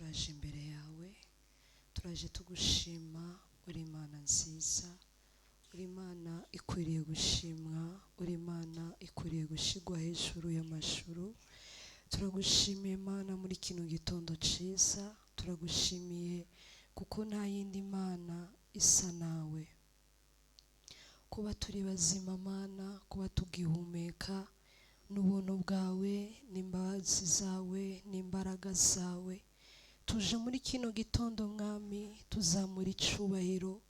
turaje imbere yawe, turaje tugushima. Uri Imana nziza, uri Imana ikwiriye gushimwa, uri Imana ikwiriye gushigwa hejuru y'amashuru. Turagushimiye Imana muri kino gitondo ciza, turagushimiye kuko nta yindi Mana isa nawe. Kuba turi bazima Mana, kuba tugihumeka n'ubuntu bwawe, n'imbabazi zawe, n'imbaraga zawe. Tuje muri kino gitondo Mwami, tuzamura icubahiro,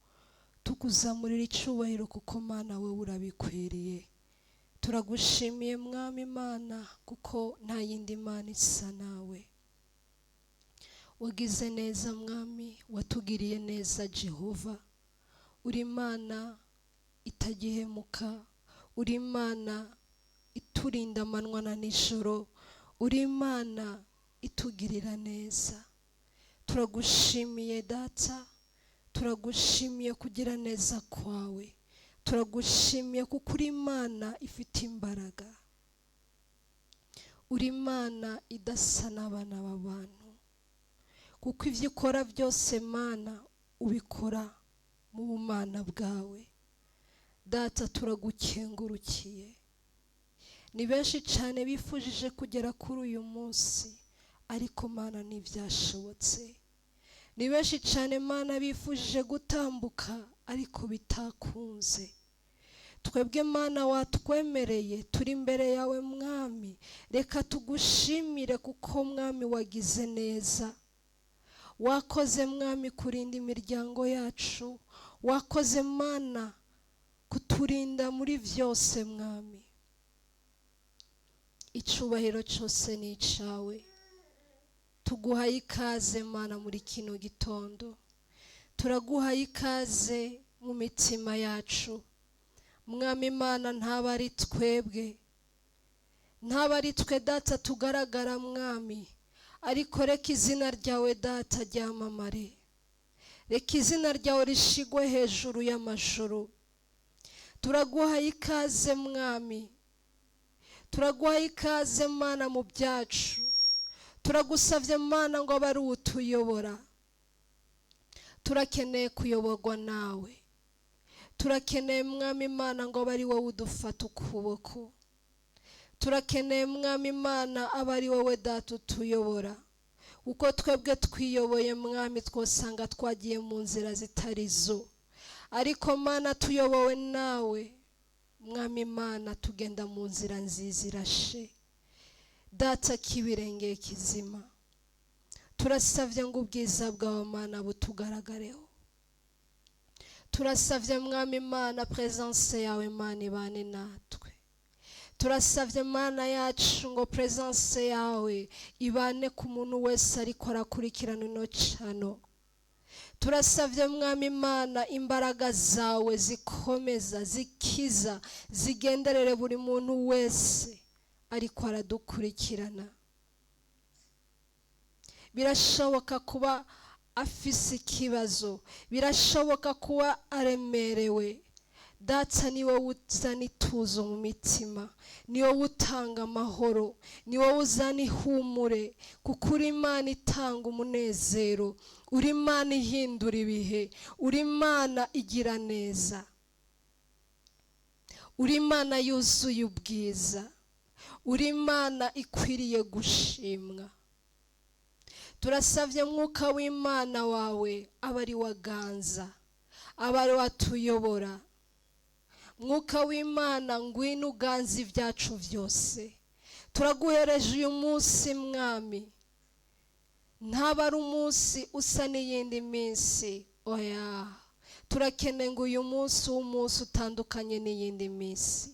tukuzamurira icubahiro kuko Mana wewe urabikwiriye. Turagushimiye Mwami Mana kuko nta yindi Mana isa nawe. Wagize neza Mwami, watugiriye neza Jehova. Uri Imana itagihemuka, uri Imana iturinda amanywa na nijoro, uri Imana itugirira neza. Turagushimiye Data, turagushimiye kugira neza kwawe, turagushimiye kuko uri Imana ifite imbaraga, uri Imana idasa n'abana b'abantu, kuko ivyo ukora byose Mana ubikora mu bumana bwawe. Data turagukengurukiye. Ni benshi cyane bifujije kugera kuri uyu munsi, ariko Mana ntibyashobotse. Ni benshi cyane Mana bifujije gutambuka, ariko bitakunze. Twebwe Mana watwemereye, turi imbere yawe Mwami. Reka tugushimire kuko Mwami wagize neza. Wakoze Mwami kurinda imiryango yacu, wakoze Mana kuturinda muri byose Mwami. Icubahiro cyose ni icawe. Tuguhaye ikaze Mana muri kino gitondo, turaguhaye ikaze mu mitima yacu Mwami Mana. Ntaba ari twebwe, ntaba ari twe Data tugaragara Mwami, ariko reka izina ryawe Data ryamamare, reka izina ryawe rishigwe hejuru y'amajuru. Turaguhaye ikaze Mwami, turaguhaye ikaze Mana mu byacu. Turagusavye Mana ngo abe ari utuyobora. Turakeneye kuyoborwa nawe, turakeneye Mwami Mana ngo abe ari wowe udufata ukuboko. Turakeneye Mwami Mana abe ari wowe Data utuyobora, uko twebwe twiyoboye Mwami twosanga twagiye mu nzira zitari zo, ariko Mana tuyobowe nawe Mwami Mana tugenda mu nzira nziza irashe. Data kibirengeye kizima, turasavye ngo ubwiza bwawe Mana butugaragareho. Turasavye Mwami Mana presence yawe Mana ibane natwe. Turasavye Mana yacu ngo presence yawe ibane ku muntu wese ariko arakurikirana ino cano. Turasavye Mwami Mana imbaraga zawe zikomeza, zikiza, zigenderere buri muntu wese ariko aradukurikirana. Birashoboka kuba afise ikibazo, birashoboka kuba aremerewe. Data ni wowe uzana ituzo mu mitima, ni wowe utanga amahoro, ni wowe uzana ihumure, kuko uri Imana itanga umunezero, uri Imana ihindura ibihe, uri Imana igira neza, uri Imana yuzuye ubwiza, uri Imana ikwiriye gushimwa. Turasavye Mwuka w'Imana wawe abe ari waganza, abe ari watuyobora. Mwuka w'Imana ngwino uganza ibyacu byose. Turaguhereje uyu munsi Mwami, ntaba ari umunsi usa n'iyindi minsi, oya. Turakeneye ngo uyu munsi w'umunsi utandukanye n'iyindi minsi.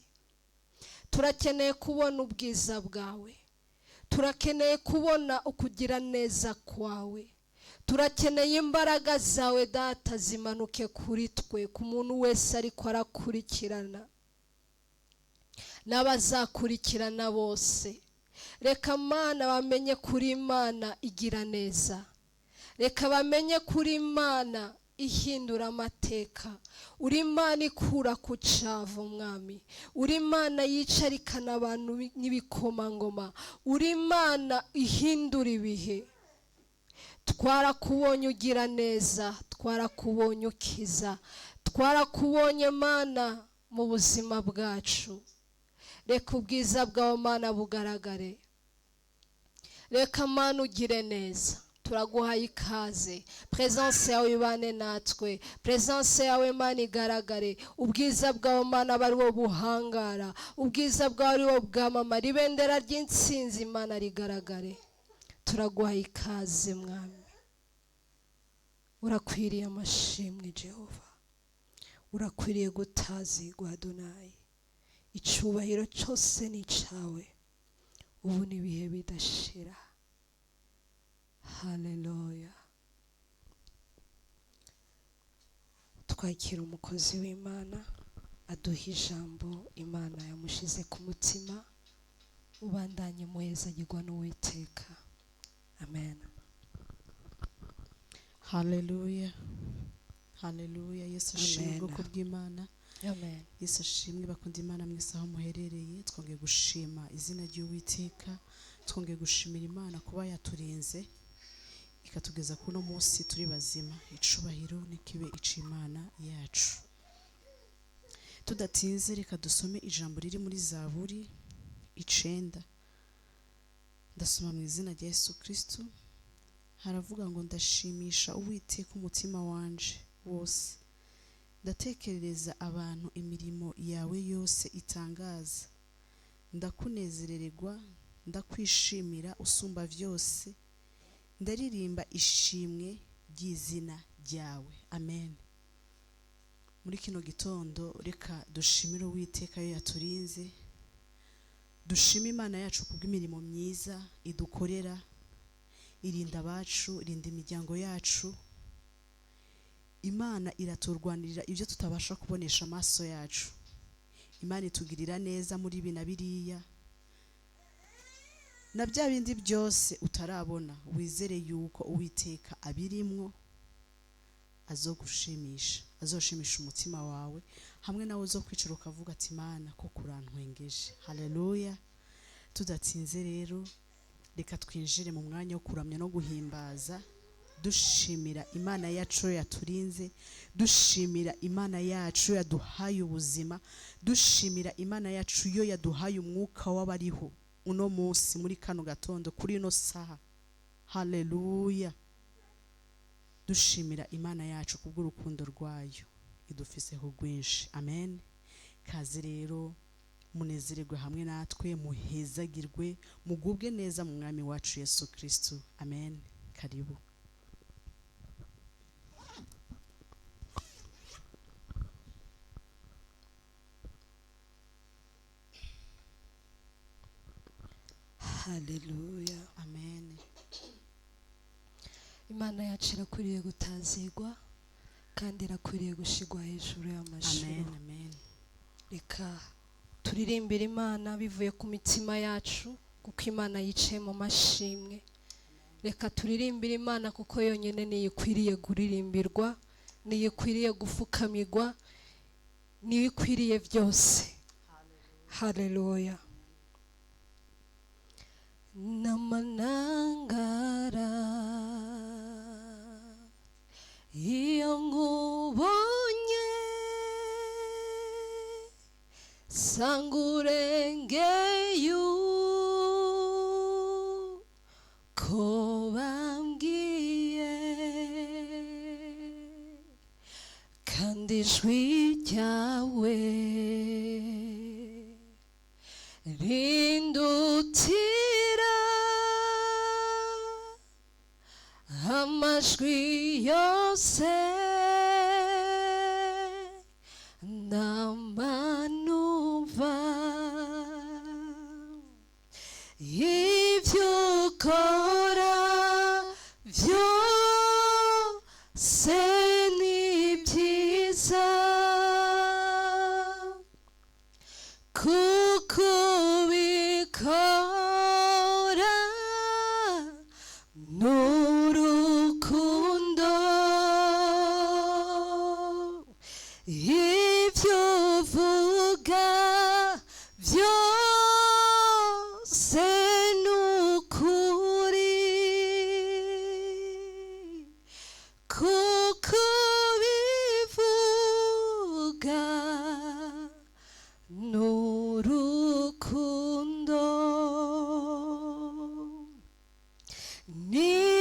Turakeneye kubona ubwiza bwawe, turakeneye kubona ukugira neza kwawe, turakeneye imbaraga zawe Data zimanuke kuri twe, ku muntu wese ariko arakurikirana n'abazakurikirana bose. Reka Mana bamenye kuri Imana igira neza, reka bamenye kuri Imana ihindura amateka. Uri Imana ikura ku cavu Mwami, uri Imana yicarikana abantu n'ibikomangoma, uri Imana ihindura ibihe. twarakubonye ugira neza, twarakubonye ukiza, twarakubonye Mana mu buzima bwacu. Reka ubwiza bwawe Mana bugaragare, reka Mana ugire neza. Turaguhaye ikaze, presence yawe ibane natwe, presence yawe Mana igaragare, ubwiza bwawe Mana bari wo buhangara, ubwiza bwawe ari wo bwamamara, ibendera ry'intsinzi Mana rigaragare. Turaguhaye ikaze Mwami, urakwiriye amashimwe Jehova, urakwiriye gutazigwa Adonai, icyubahiro cyose ni cyawe ubu n'ibihe bidashira. Haleluya. Twakira umukozi w'Imana aduha ijambo Imana yamushize ku mutima, ubandanye muhezagirwa n'Uwiteka. Amen. Haleluya. Haleluya. Yesu ashimwe ubwoko bw'Imana. Amen. Yesu ashimwe bakunda Imana mwese aho muherereye. Twongeye gushima izina ry'Uwiteka, twongeye gushimira Imana kuba yaturinze ikatugeza kuno munsi turi bazima. Icubahiro nikibe ic'Imana yacu. Tudatinze reka dusome ijambo riri muri Zaburi 9. Ndasoma mu izina rya Yesu Kristo. Haravuga ngo ndashimisha Uwiteka umutima wanje wose, ndatekerereza abantu imirimo yawe yose itangaza. Ndakunezererwa, ndakwishimira usumba vyose, ndaririmba ishimwe ry'izina ryawe. Amen. Muri kino gitondo reka dushimire Uwiteka yo yaturinze, dushime Imana yacu kubw'imirimo myiza idukorera, irinda abacu, irinda imiryango yacu. Imana iraturwanirira ibyo tutabasha kubonesha amaso yacu. Imana itugirira neza muri ibi na biriya, na bya bindi byose utarabona. Wizere yuko Uwiteka abirimwo azogushimisha, azoshimisha umutima wawe, hamwe nawe zo kwicara ukavuga ati Imana ko kurantwengeje. Haleluya. Tudatinze rero reka twinjire mu mwanya wo kuramya no guhimbaza, dushimira Imana yacu yaturinze, dushimira Imana yacu yaduhaye ubuzima, dushimira Imana yacu yo yaduhaye umwuka w'abariho uno munsi muri kano gatondo kuri ino saha. Haleluya. Dushimira Imana yacu kubw'urukundo rwayo idufiseho rwinshi. Amen. Kaze rero munezererwe hamwe natwe, muhezagirwe, mugubwe neza mu mwami wacu Yesu Kristo. Amen. Karibu. Haleluya. Amen. Imana yacu irakwiriye gutazigwa kandi irakwiriye gushigwa hejuru y'amashuri. Amen. Amen. Reka turirimbira Imana bivuye ku mitima yacu, kuko Imana yicaye mu mashimwe. Reka turirimbira Imana kuko yonyine niyo ikwiriye kuririmbirwa, niyo ikwiriye gufukamirwa, niyo ikwiriye byose. Haleluya. Namanangara iyo nkubonye, sangurengeye uko bambwiye, kandi ijwi ryawe rindutira amajwi yose namanumva. Ibyo ukora byose ni byiza, kuko ubikora n'urukundo. Ibyo uvuga byose ni ukuri,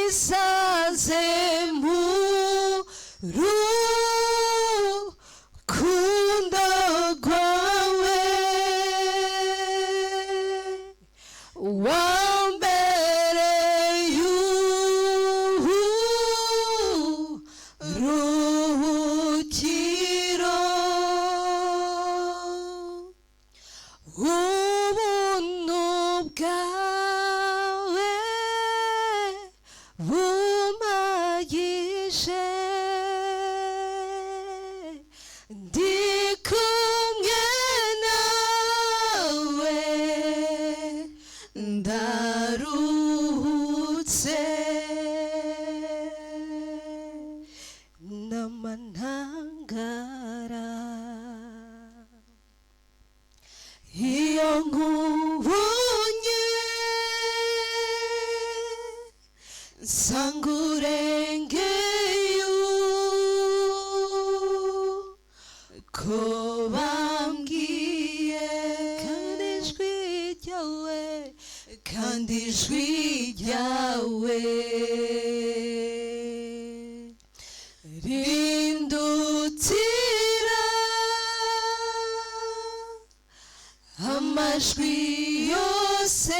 wisaze mu rukundo rwawe wambereye uburuhukiro ubuntu bwawe bumpagije ndi kumwe nawe ndaruhutse n'amantangara iyo nkubonye nsanga urengeye uko bambwiye kandi ijwi ryawe rindutira amajwi yose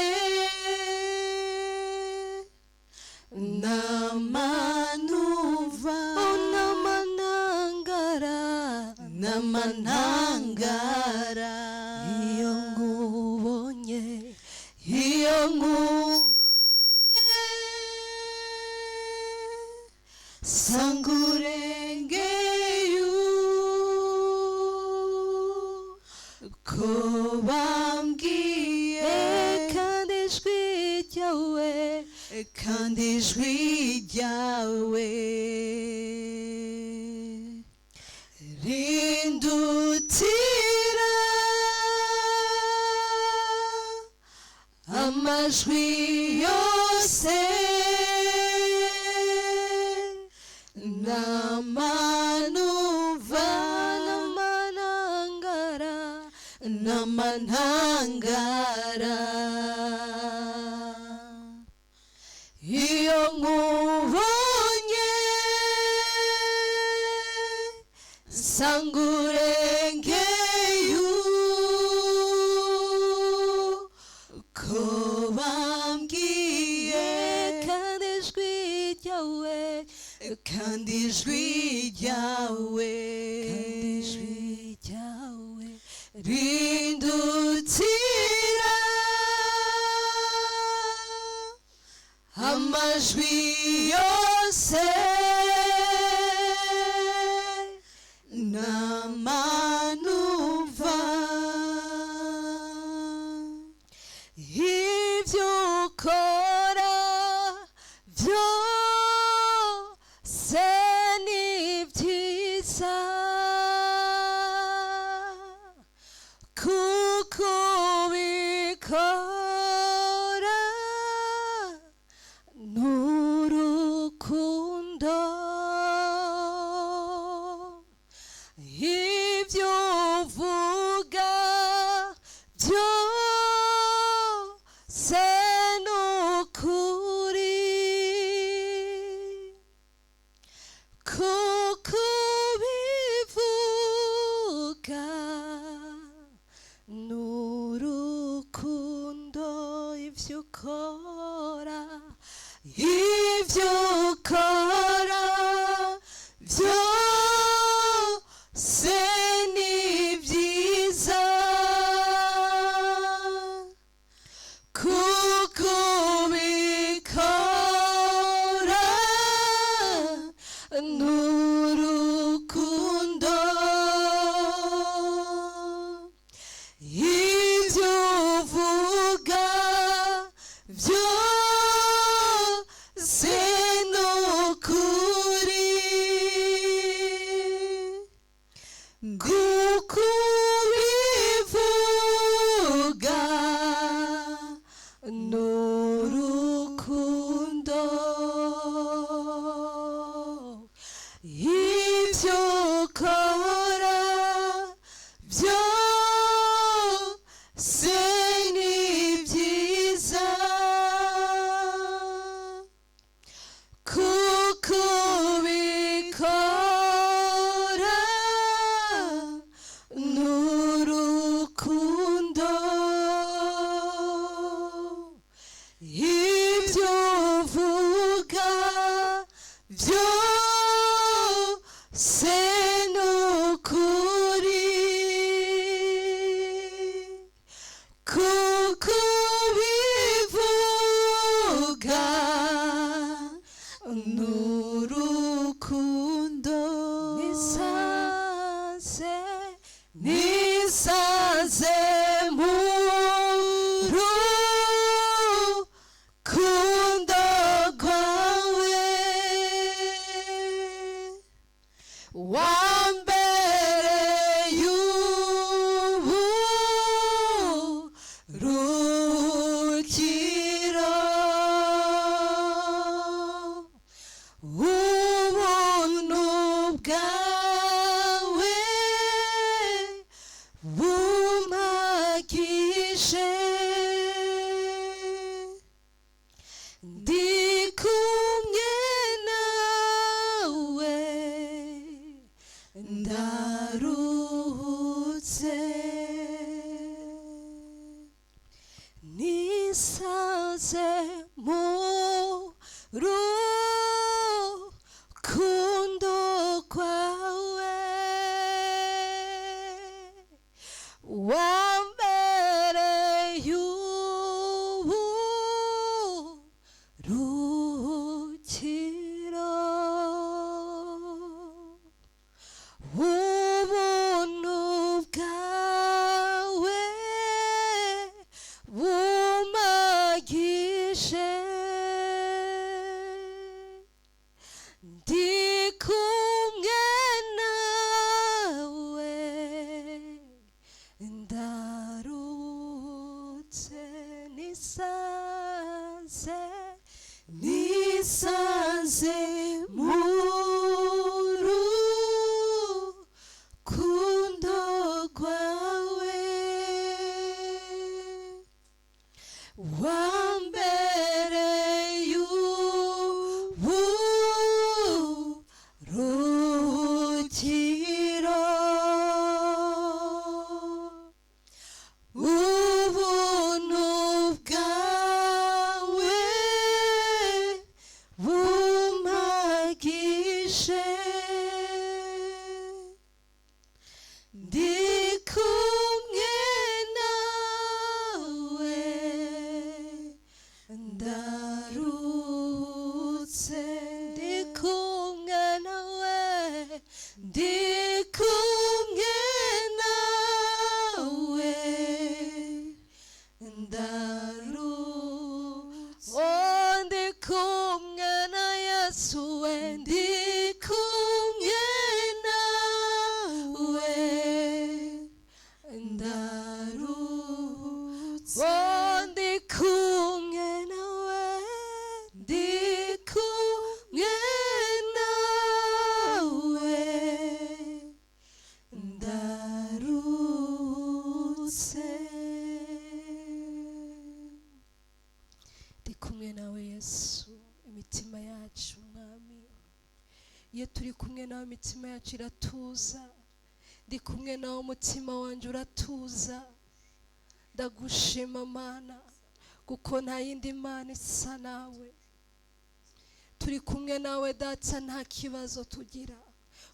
n'amantangara iyo nkubonye sanga urengeye uko bambwiye kandi ijwi ryawe rindutira amajwi yose n'amantangara iyo nkubonye nsanga urengeye uko bambwiye kandi ijwi ryawe rindutira amajwi yose n'amanuva ibyo ukora byose ni byiza kuko ubikora n'urukundo ibyo uvuga byose ni ukuri kuko ubivuga n'urukundo ibyo ukora byose ni byiza kuko ubikora n'urukundo ibyo uvuga byose ni ukuri kuko ubivuga n'urukundo ibyo ukora byose ni byiza byose n'ukuri kuko bivuga n'urukundo nisaze mu rukundo rwawe wambereye uburuhukiro ubuntu bwawe bumpagije ndi kumwe nawe ndaruhutse nisaze mu rukundo rwawe wambereye uburuhukiro ubuntu bwawe bumpagije ndi kumwe nawe ndaruhutse nisaze mu rukundo rwawe wambereye uburuhukiro ubuntu bwawe bumpagije ndi kumwe nawe ndaruhutse ndi kumwe nawe ndi kumwe nawe ndaruhutse oh ndi kumwe na Yesu we ndi kumwe nawe ndaruhutse oh ndi kumwe nawe ndi kumwe nawe ndaruhutse ndi kumwe nawe Yesu imitima yacu mwami iyo turi kumwe nawe imitima yacu iratuza ndi kumwe nawe umutima wanjye uratuza ndagushima mana kuko nta yindi mana isa nawe turi kumwe nawe data nta kibazo tugira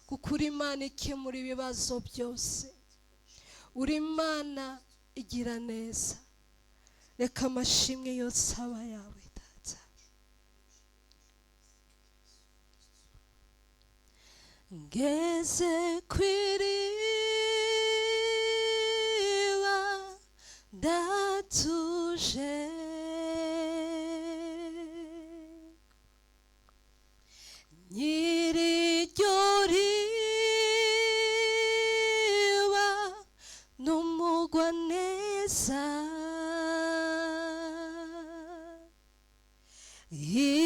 kuko uri Imana ikemura ibibazo byose uri Imana igira neza reka amashimwe yose aba yawe data ngeze kw'iriba ndatuje nyir'iryo riba n'umugwa neza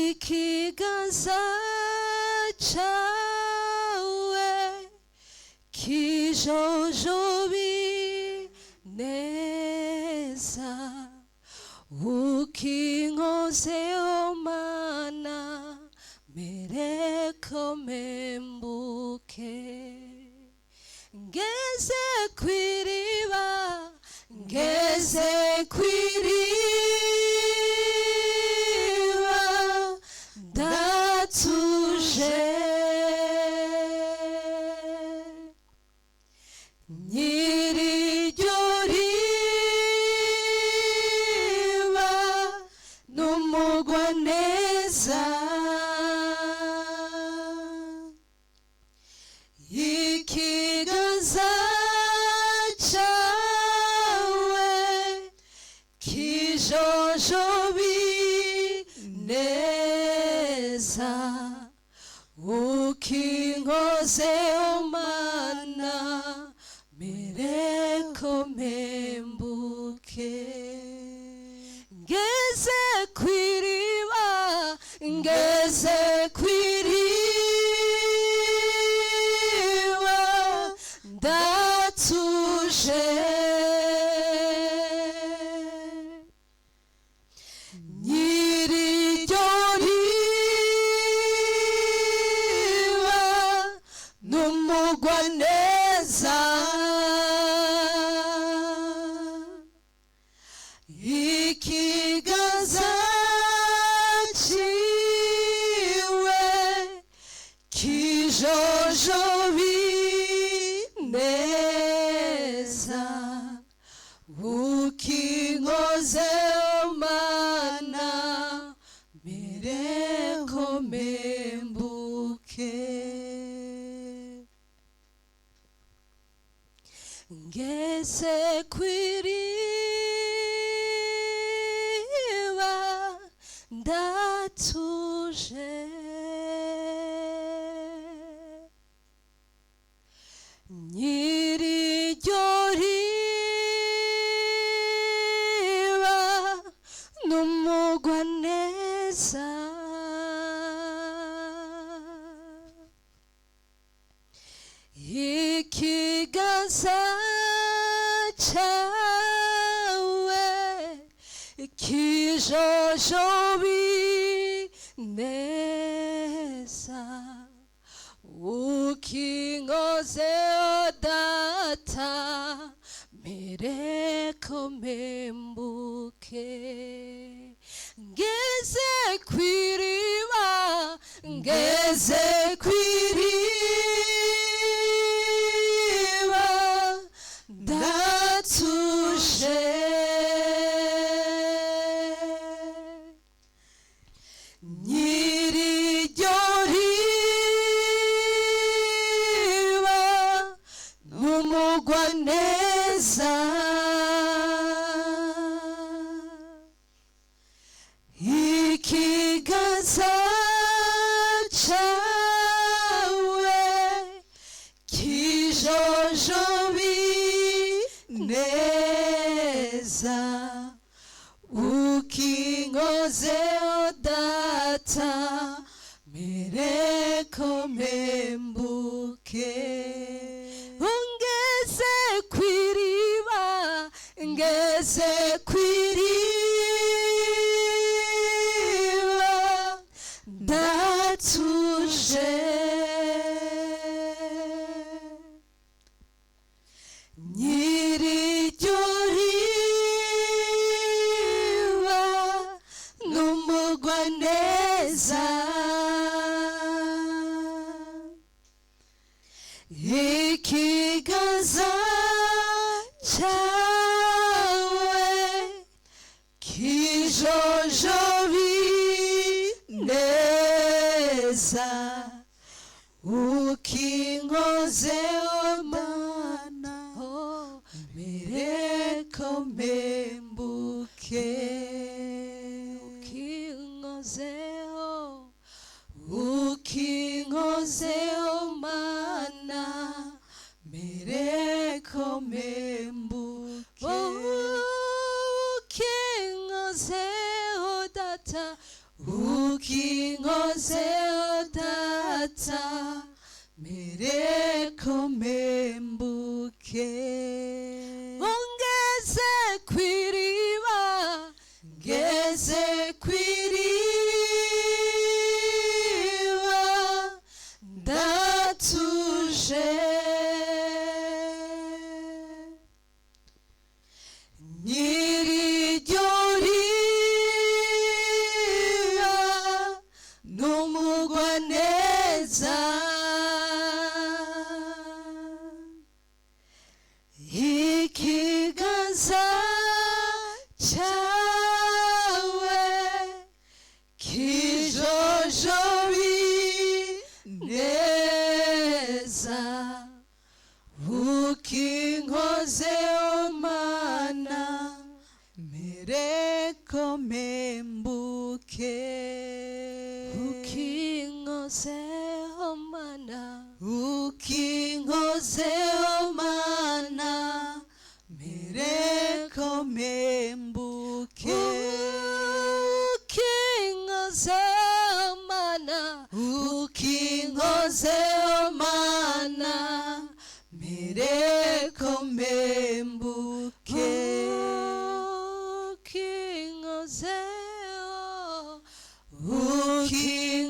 ikiganza cawe kijojobi neza ukinkozeho mana mereko membuke ngeze kw'iriba ndatuje kijojobi neza ukinkozeho mana mereko mpembuke ngeze kw'iriba ngeze kw'iriba ndatuje nyir'iryo riba n'umugwa neza ikiganza ciwe kijojobi neza ukinkozeho mana mereko mpembuke ngeze kw'iriba ndatuje nyir'iryo riba n'umugwa neza ikiganza cawe kijojobi neza ukinkozeho data mereko mpembuke ngeze kw'iriba ngeze kw'iriba ndatuje nyir'iryo riba n'umugwa neza ikiganza cawe kijojobi neza ukinkozeho data mereko mpembuke ngeze kw'iriba ngeze kw'iriba ndatuje nyir'iryo riba n'umugwa neza ikiganza cawe kijojobi neza ukinkozeho mana mereko mpembuke ukinkozeho mana mereko mpembuke ukinkozeho data ukinkozeho data mereko mpembuke ngeze kw'iriba ngeze kw'iriba ndatuje nyir'iryo riba n'umugwa neza ikiganza cawe kijojobi neza ukinkozeho mana mereko ukinkozeho mana ukinkozeho mana mereko mpembuke ukinkozeho mana ukinkozeho mana mereko mpembuke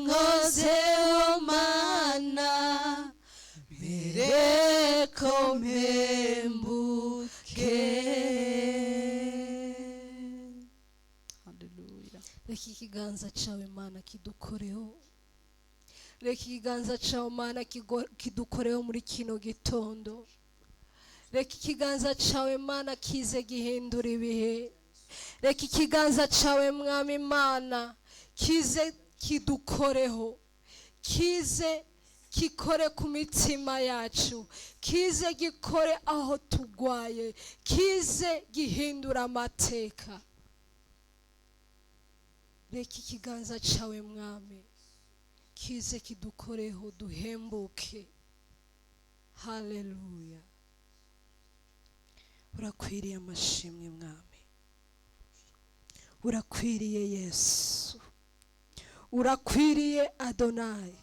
ukinkozeho mana mereko mpembuke. Haleluya. reka ikiganza cyawe mana kidukoreho, reka ikiganza cyawe mana kidukoreho muri kino gitondo, reka ikiganza cyawe mana kize gihindura ibihe, reka ikiganza cyawe mwami mana kize kidukoreho, kize gikore ku mitima yacu, kize gikore aho tugwaye, kize gihindura amateka. reka ikiganza cyawe mwami kize kidukoreho duhembuke. haleluya. urakwiriye amashimwe mwami, urakwiriye Yesu, urakwiriye Adonai,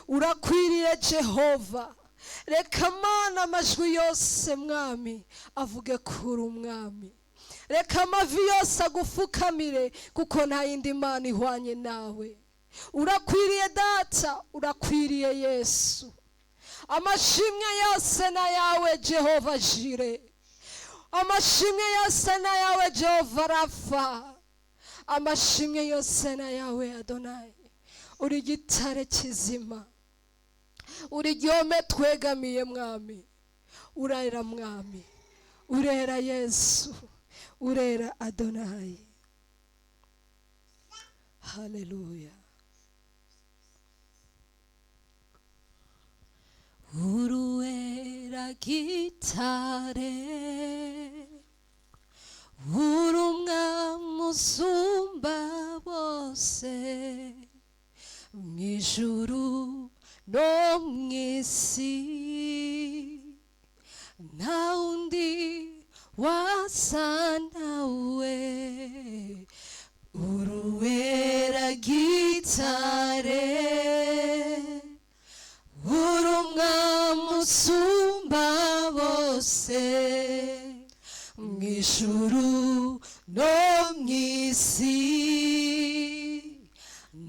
urakwiriye Jehova. reka mana amajwi yose mwami avuge kuri umwami, reka amavi yose agufukamire kuko nta yindi mana ihwanye nawe. urakwiriye data, urakwiriye Yesu. amashimwe yose na yawe Jehova Jire, amashimwe yose na yawe Jehova Rafa, amashimwe yose na yawe Adonai. uri igitare kizima, uri igihome twegamiye mwami. urera mwami, urera Yesu, urera Adonai. haleluya. uruwera gitare, uri umwami usumba bose, mu ijuru no mu isi nta wundi wasa nawe. uruwera gitare, uri umwami usumba bose, mu ijuru no mu isi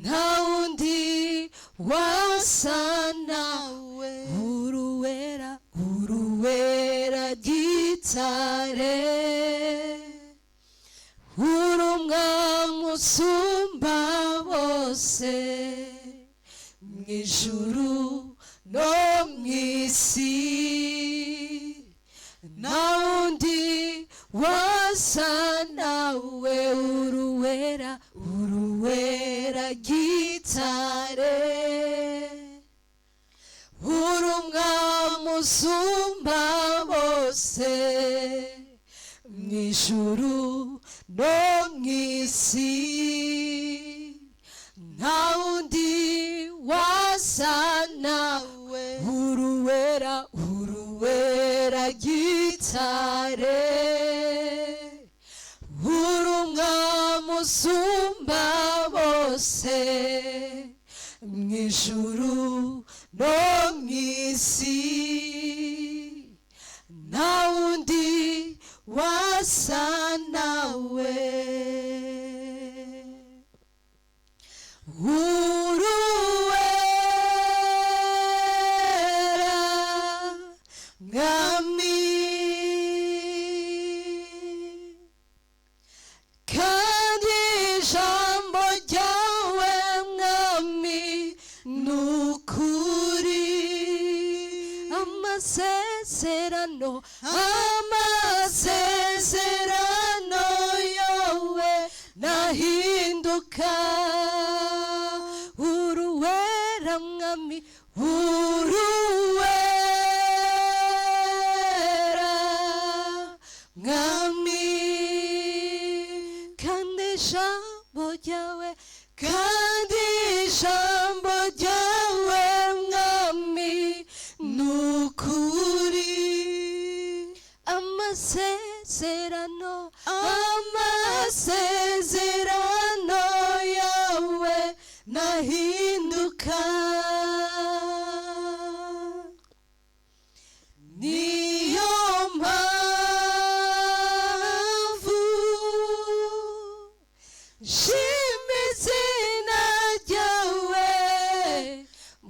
nta wundi wasa nawe. uruwera, uruwera gitare, uri umwami usumba bose, mu ijuru no mu isi nta wundi wasa nawe. uruwera, uruwera gitare, uri umwami usumba bose, mu ijuru no mu isi nta wundi wasa nawe. uruwera, uruwera gitare, uri umwami usumba bose, mu ijuru no mu isi nta wundi wasa nawe. uruwera mwami, kandi ijambo ryawe mwami nukuri. amasezerano, amasezerano yowe nahinduka. uruwera mwami, uruwera mwami, kandi ijambo ryawe,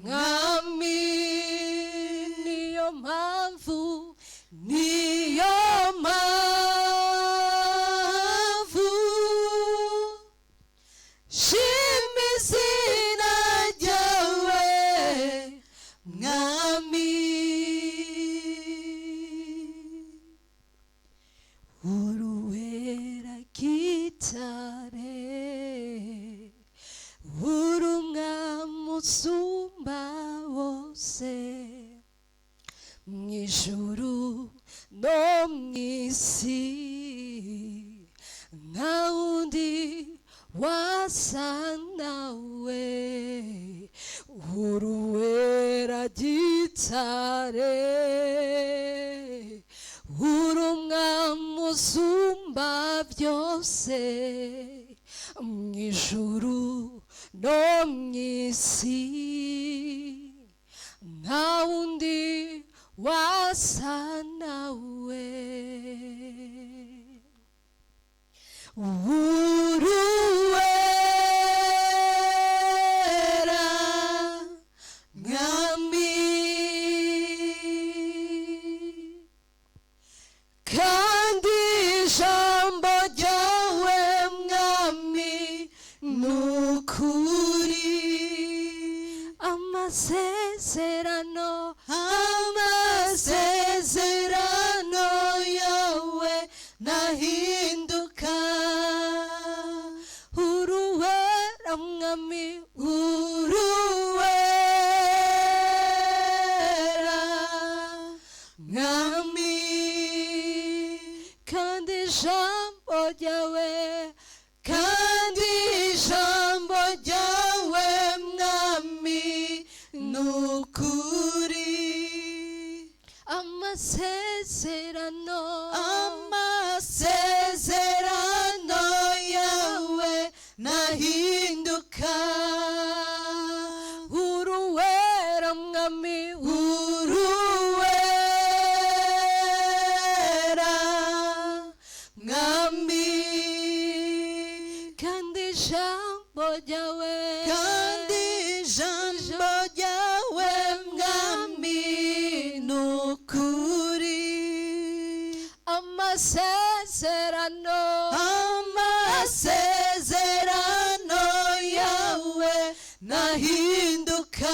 mwami niyo mpamvu shima izina ryawe mwami uruwera gitare uri umwami usumba bose mw'ijuru no mw'isi nta wundi wasa nawe uruwera gitare uri umwami usumba byose mw'ijuru no mw'isi nta wundi wasa nawe uruwera mwami kandi ijambo ryawe mwami nukuri amasezerano yawe nahinduka uruwera mwami uruwera mwami kandi ijambo ryawe mwami nukuri amasezerano yawe nahinduka uruwera mwami uruwera mwami kandi ijambo ryawe mwami nukuri amasezerano yawe nahinduka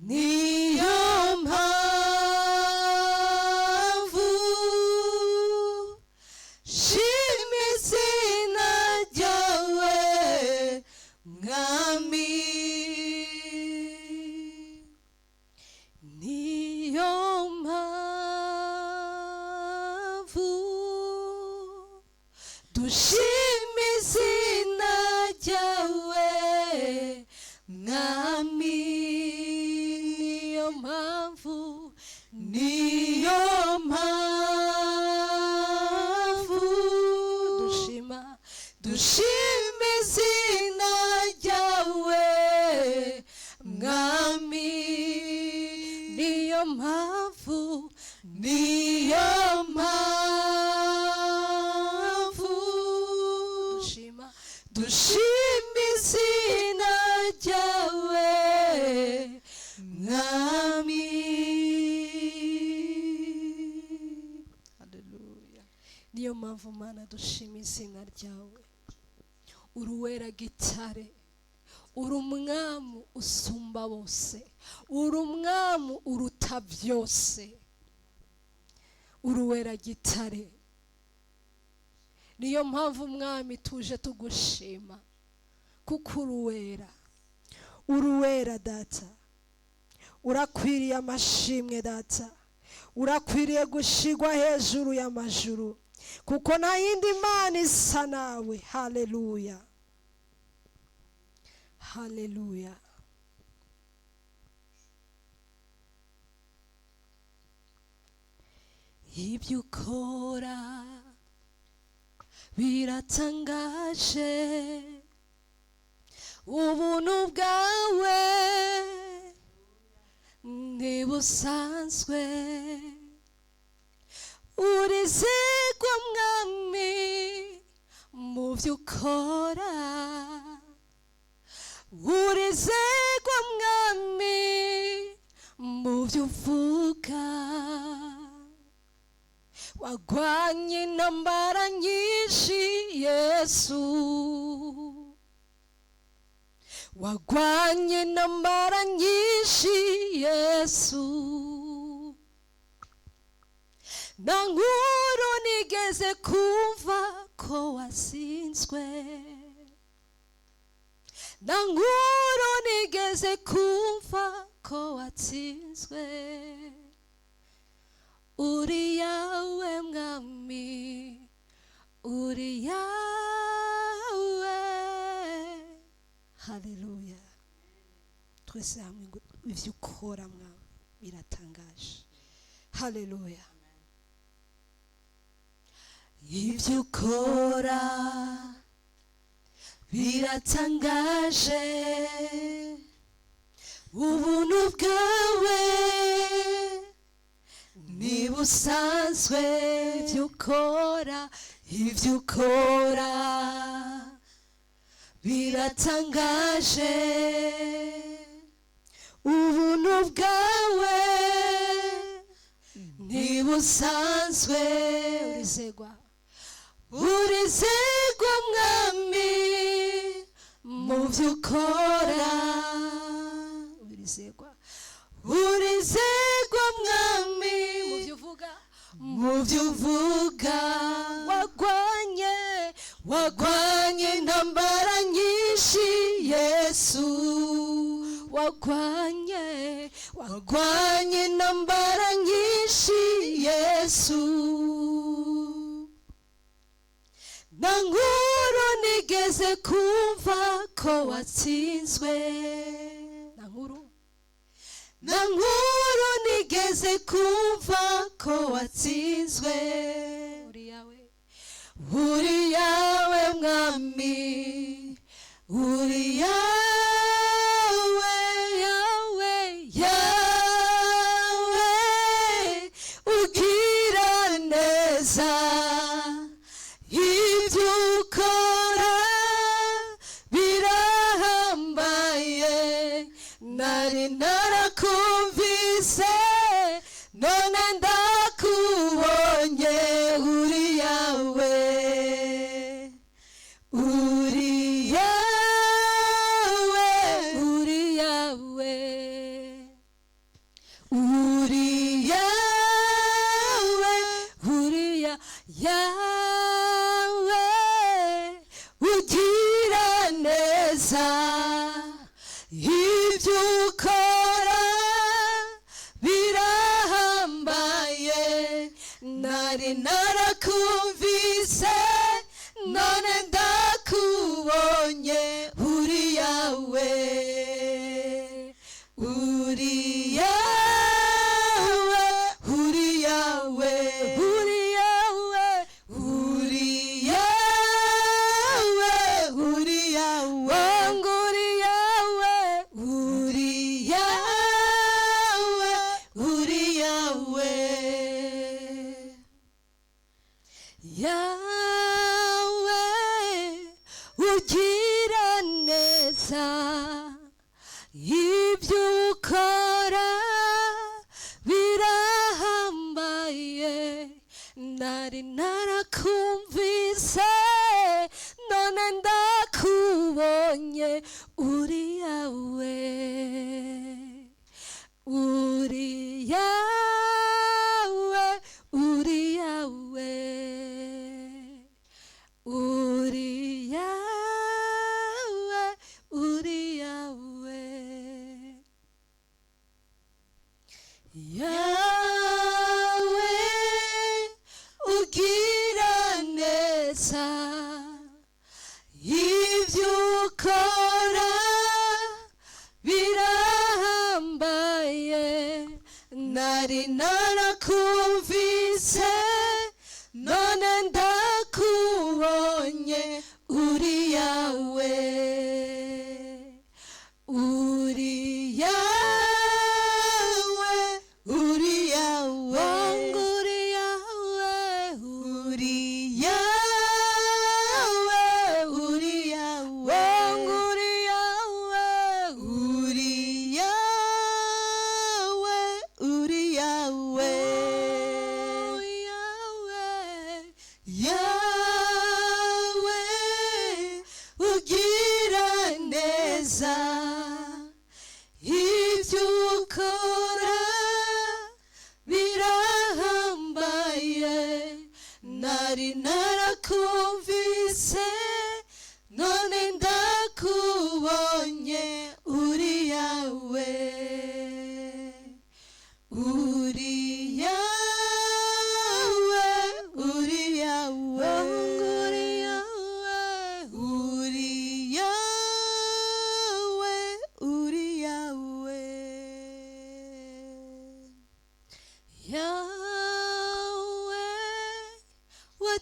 niyo mpamvu shima izina ryawe mwami niyo mpamvu dushima izina ryawe mwami niyo mpamvu dushima izina ryawe mwami niyo mpamvu dushima izina ryawe mwami. Haleluya. Niyo mpamvu Mana dushima izina ryawe, uruwera gitare, uri umwami usumba bose, uri umwami uruta byose, uruwera gitare. Niyo mpamvu umwami tuje tugushima, kuko uruwera data, urakwiriye amashimwe data, urakwiriye gushigwa hejuru y'amajuru, kuko nta yindi mana isa nawe. Haleluya, haleluya. Ibyo ukora biratangaje, ubuntu bwawe ntibusanzwe, urizigwa mwami mu byo ukora, urizigwa mwami mu byo uvuga wagwanye intambara nyinshi Yesu wagwanye intambara nyinshi Yesu nta nkuru nigeze kumva ko wasinzwe nta nkuru nigeze kumva ko watsinzwe uri yawe mwami uri yawe haleluya twese hamwe ngo ivyo ukora mwami biratangaje haleluya ivyo ukora biratangaje ubuntu bwawe nibusanzwe ivyo ukora biratangaje ubuntu bwawe nibusanzwe urizigwa mwami mu byo ukora urizigwa mwami mu byo uvuga wagwanye intambara nyinshi Yesu wagwanye intambara nyinshi Yesu nta nkuru nigeze kumva ko watsinzwe nta nkuru nigeze kumva ko watsinzwe uri yawe mwami uri yawe ugira neza ibyo ukora birahambaye nari narakumvise none ndakubonye uri yawe ugira neza ibyo ukora birahambaye nari narakumvise none ndakubonye uri yawe ugira neza ibyo ukora birahambaye nari narakumvise none ndakubonye uri yawe yawe ugira neza ibyo ukora birahambaye nari narakumvise none ndakubonye uri yawe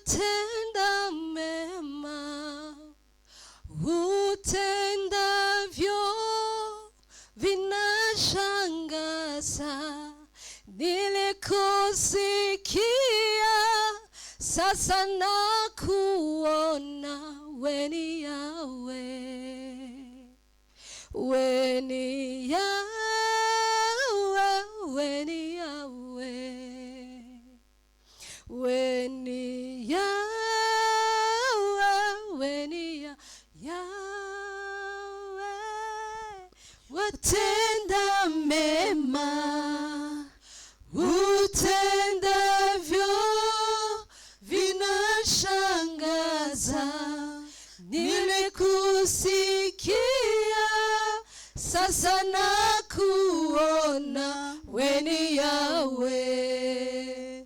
watenda mema, utendavyo vinashangaza. Nilikusikia, sasa nakuona. We ni Yahweh, we ni Yahweh, we ni Yahweh, we ni Yahweh, we ni Yahweh. Watenda mema, utendavyo vinashangaza. Nilikusikia, sasa nakuona. We ni Yahweh,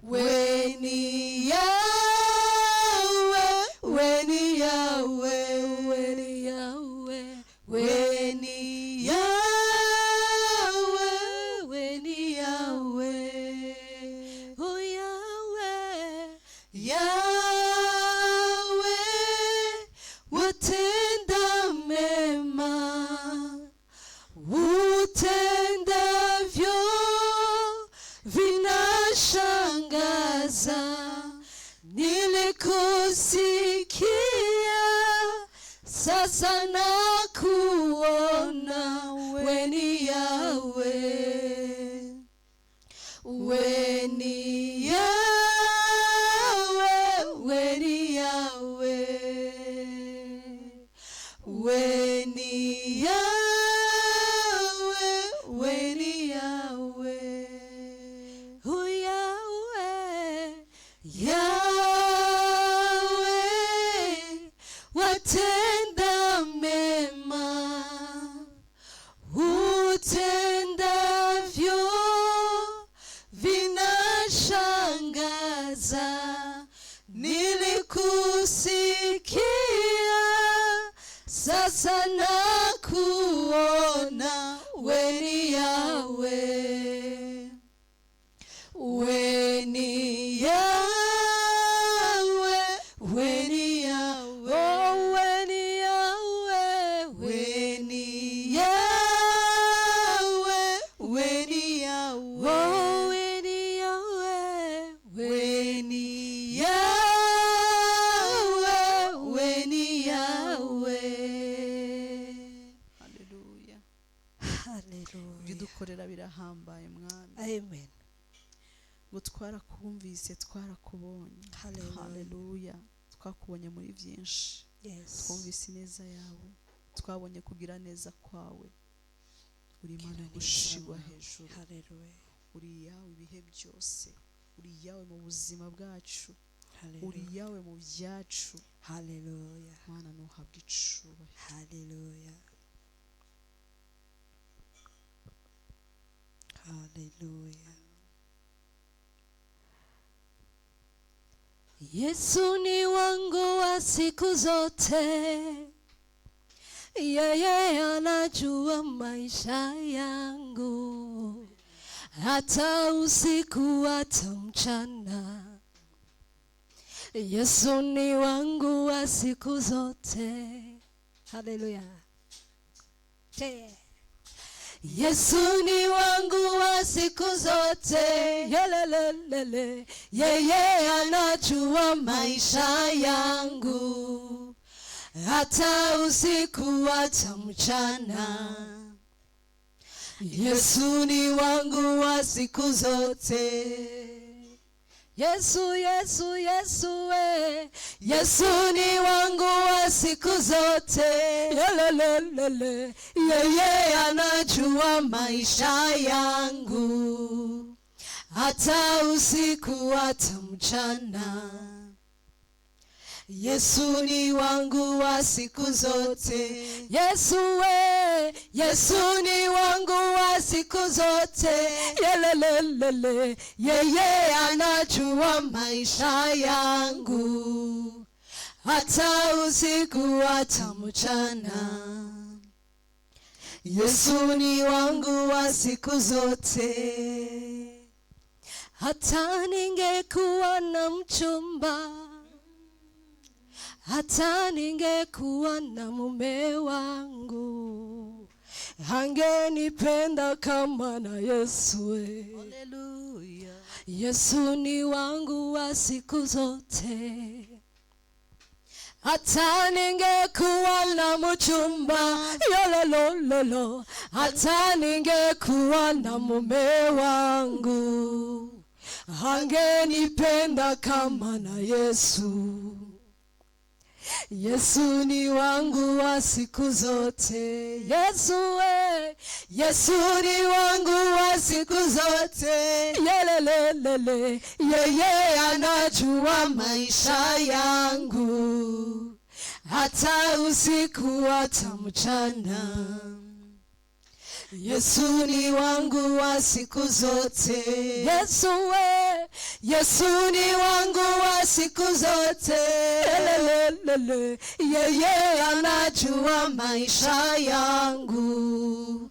we ni Yahweh, we ni Yahweh, we ni Yahweh, we ni Yahweh, we ni Yahweh. Oh Yahweh, Yahweh, watenda mema, utendavyo vinashangaza. Nilikusikia, sasa nakuona. We ni Yahweh, we ni Yahweh, we ni Yahweh, we ni Yahweh, we ni Yahweh. Oh Yahweh, Yahweh, watenda mema, utendavyo vinashangaza. Nilikusikia, sasa nakuona. We ni Yahweh, we ni Yahweh, we ni Yahweh, oh we ni Yahweh, we ni Yahweh, we ni Yahweh, oh we ni Yahweh, we ni Yahweh, we ni Yahweh. Haleluya. Haleluya. Ibidukorera birahambaye mwami. Amen. Ngo twarakumvise, twarakubonye. Haleluya. Haleluya. Twakubonye muri byinshi. Yes. Twumvise ineza yawe, twabonye kugira neza kwawe. Uri Imana gushigwa hejuru. Haleluya. Uri yawe ibihe byose, uri yawe mu buzima bwacu, Haleluya. uri yawe mu byacu. Haleluya. Mana nuhabwa icubahiro. Haleluya. Haleluya. Yesu ni wangu wa siku zote, yeye anajua maisha yangu, hata usiku hata mchana. Yesu ni wangu wa siku zote. Haleluya. Yesu ni wangu wa siku zote. Yelelelele. Yeye anajua maisha yangu, hata usiku hata mchana. Yesu ni wangu wa siku zote. Yesu, Yesu, Yesu we. Yesu ni wangu wa siku zote. Yelelelele. Yeye anajua maisha yangu, hata usiku hata mchana. Yesu ni wangu wa siku zote. Yesu we. Yesu ni wangu wa siku zote. Yelelelele. Yeye anajua maisha yangu, hata usiku hata mchana. Yesu ni wangu wa siku zote. hata ningekuwa na mchumba, hata ningekuwa na mume wangu, hangenipenda kama na Yesu. Haleluya. Yesu ni wangu wa siku zote. Hata ningekuwa na mchumba, yolololo, hata ningekuwa na mume wangu, hangenipenda kama na Yesu. Yesu ni wangu wa siku zote. Yesu we, Yesu ni wangu wa siku zote. Yelelelele, yeye anajua maisha yangu, hata usiku hata mchana. Yesu ni wangu wa siku zote. Yesu we, Yesu ni wangu wa siku zote. Lelelele, yeye anajua maisha yangu,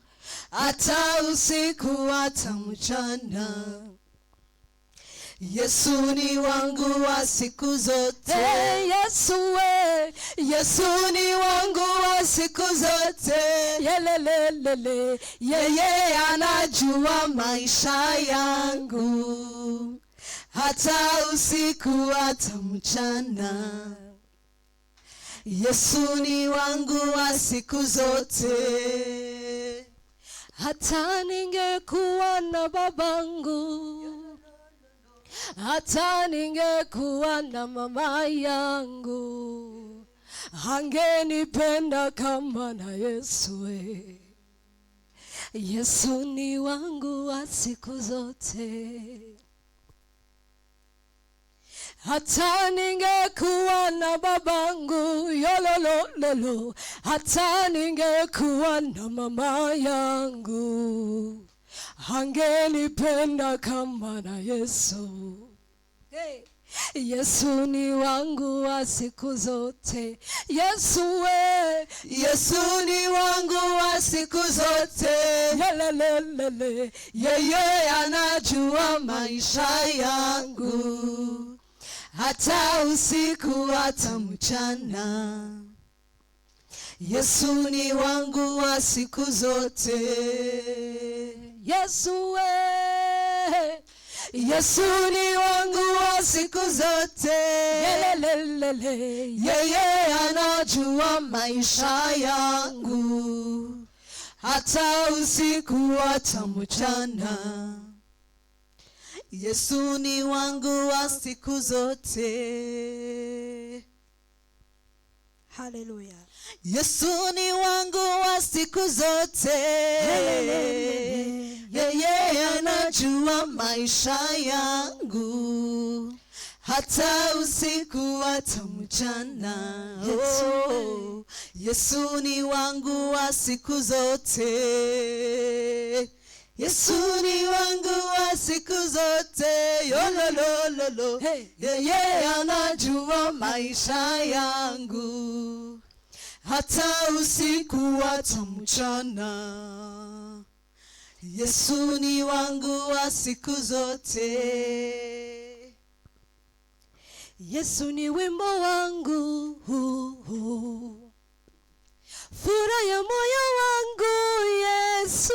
hata usiku hata mchana. Yesu ni wangu wa siku zote. Yesu we, Yesu ni wangu wa siku zote. Yelelelele, yeye anajua maisha yangu, hata usiku hata mchana. Yesu ni wangu wa siku zote. Hata ningekuwa na babangu, hata ningekuwa na mama yangu, hangenipenda kama na Yesu. Yesu ni wangu wa siku zote. Hata ningekuwa na babangu, yolololo, hata ningekuwa na mama yangu, hangenipenda kama na Yesu. Yesu ni wangu wa siku zote. Yesu we, Yesu ni wangu wa siku zote. Yelelelele, yeye anajua maisha yangu, hata usiku hata mchana. Yesu ni wangu wa siku zote. Yesu we, Yesu ni wangu wa siku zote. Yelelelele, yeye anajua maisha yangu, hata usiku hata mchana. Yesu ni wangu wa siku zote. Haleluya. Yesu ni wangu wa siku zote. Yeye anajua maisha yangu, hata usiku hata mchana. Oh, Yesu ni wangu wa siku zote. Yesu ni wangu wa siku zote. Yolololo, yeye anajua maisha yangu, hata usiku hata mchana. Yesu ni wangu wa siku zote. Yesu ni wimbo wangu, furaha ya moyo wangu. Yesu,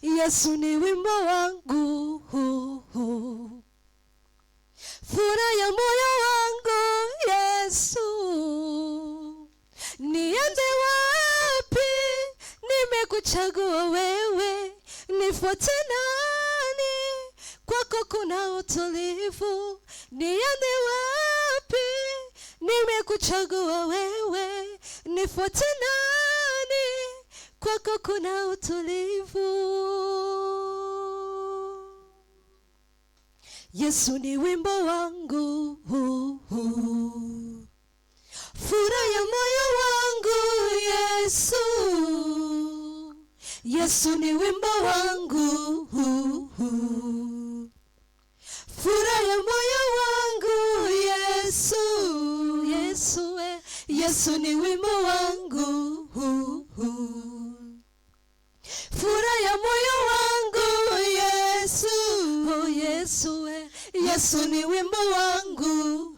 Yesu ni wimbo wangu, furaha ya moyo wangu. Yesu, niende wapi? Nimekuchagua wewe, nifuate nani? Kwako kuna utulivu. Niende wapi? Nimekuchagua wewe, nifuate nani? Kwako kuna utulivu. Yesu ni wimbo wangu, furaha ya moyo wangu. Yesu, Yesu ni wimbo wangu, furaha ya moyo wangu. Yesu, Yesu we, Yesu ni wimbo wangu, furaha ya moyo wangu. Yesu, Yesu ni wimbo wangu,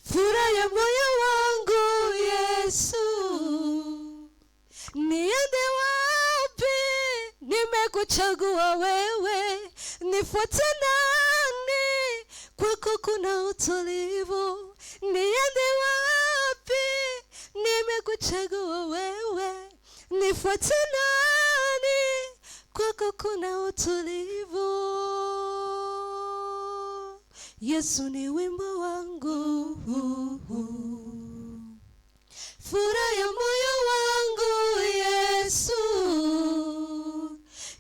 furaha ya moyo wangu. Yesu, niende wapi? Nimekuchagua wewe, nifuate nani? Kwako kuna utulivu. Niende wapi? Nimekuchagua wewe, nifuate nani? Kwako kuna utulivu. Yesu ni wimbo wangu, furaha ya moyo wangu. Yesu,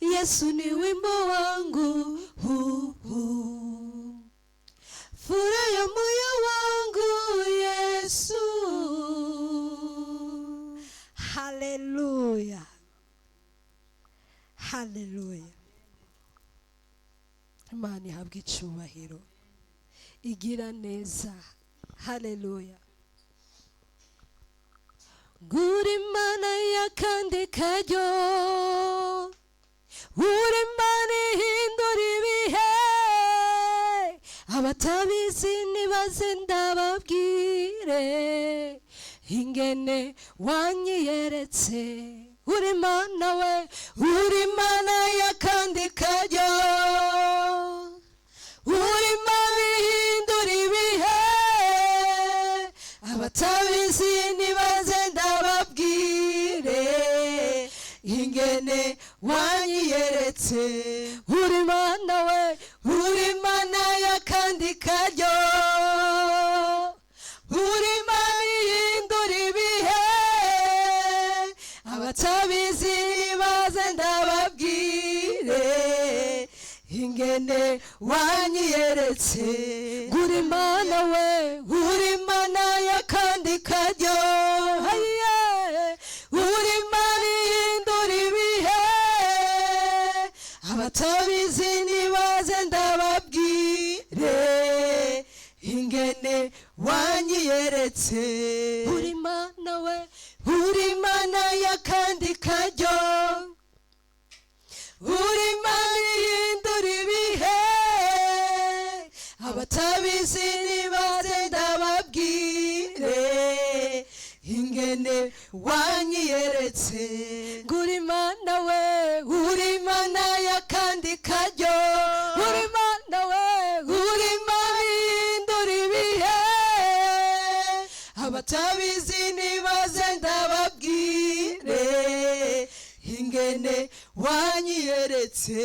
Yesu ni wimbo wangu, furaha ya moyo wangu. Yesu, haleluya, haleluya. Imana ihabwe icyubahiro, igira neza. Haleluya. Uri Imana y'akandi karyo, uri Imana ihindura ibihe. Abatabizi nibaze ndababwire ingene wanyiyeretse. Uri Imana we, uri Imana y'akandi karyo, uri Imana ihindura ibihe. Abatabizi nibaze ndababwire ingene wanyiyeretse. Uri Imana we, uri Imana y'akandi karyo, uri Imana ihindura ibihe. Abatabizi nibaze ndababwire ingene wanyiyeretse. Uri Imana we, uri Imana y'akandi karyo, uri Imana ihindura ibihe. Abatabizi nibaze ndababwire ingene wanyiyeretse. Uri Imana we, uri Imana y'akandi karyo, uri Imana ihindura ibihe. Abatabizi nibaze ndababwire ingene wanyiyeretse. Uri Imana we, uri Imana y'akandi karyo, uri Imana we, uri Imana ihindura ibihe. Abatabizi nibaze ndababwire ingene wanyiyeretse.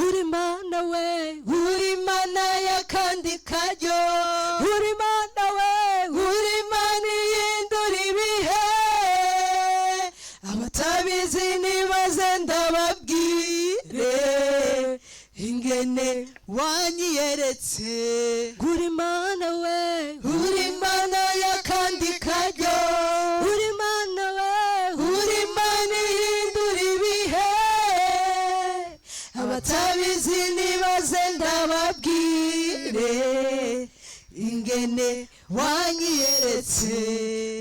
Uri Imana we, uri Imana y'akandi karyo, uri Imana we, uri Imana ihindura ibihe. Abatabizi nibaze ndababwire ingene wanyiyeretse. Uri Imana we, uri Imana y'akandi karyo, uri Imana we, uri Imana ihindura ibihe. Abatabizi nibaze ndababwire ingene wanyiyeretse.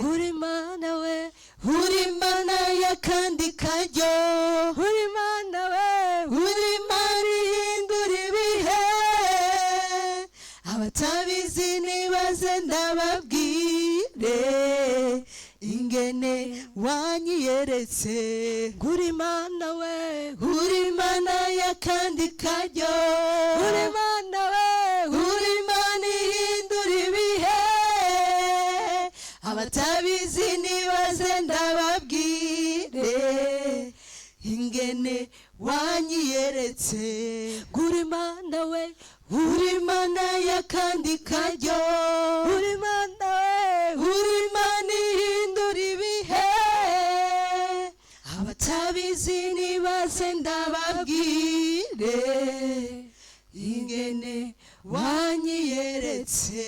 Uri Imana we, uri Imana y'akandi karyo, uri Imana we, uri Imana ihindura ibihe. Abatabizi nibaze ndababwire ingene wanyiyeretse. Uri Imana we, uri Imana y'akandi karyo, uri Imana we, uri Imana ihindura ibihe. Abatabizi nibaze ndababwire ingene wanyiyeretse. Uri Imana we, uri Imana y'akandi karyo, uri Imana we, uri Imana ihindura ibihe. Abatabizi nibaze ndababwire ingene wanyiyeretse.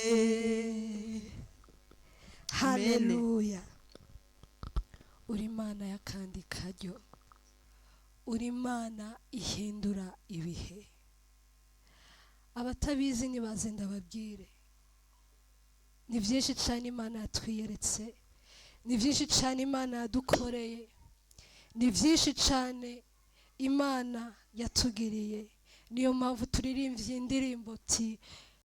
Haleluya. Uri Imana y'akandi karyo, uri Imana ihindura ibihe. Abatabizi nibaze ndababwire, ni byinshi cyane Imana yatwiyeretse, ni byinshi cyane Imana yadukoreye, ni byinshi cyane Imana yatugiriye, niyo mpamvu turirimbye indirimbo ti